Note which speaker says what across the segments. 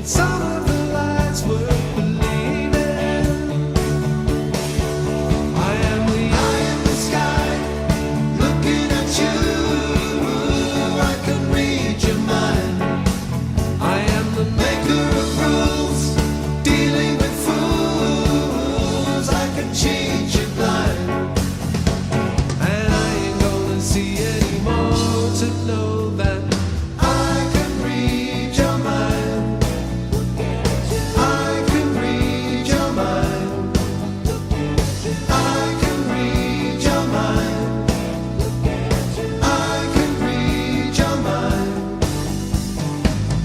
Speaker 1: Some of the lights worth believing. I am the eye in the sky, looking at you. I can read your mind. I am the maker of rules, dealing with fools. I can cheat you blind, and I ain't gonna see anymore to know that I can read your mind. I can read your mind. I can read your mind. I can read your mind.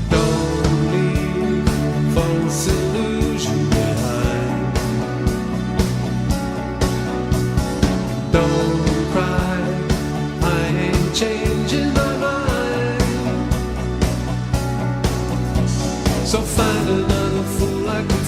Speaker 1: Don't leave false illusion behind. Don't cry, I ain't changing my mind. So find another fool like me.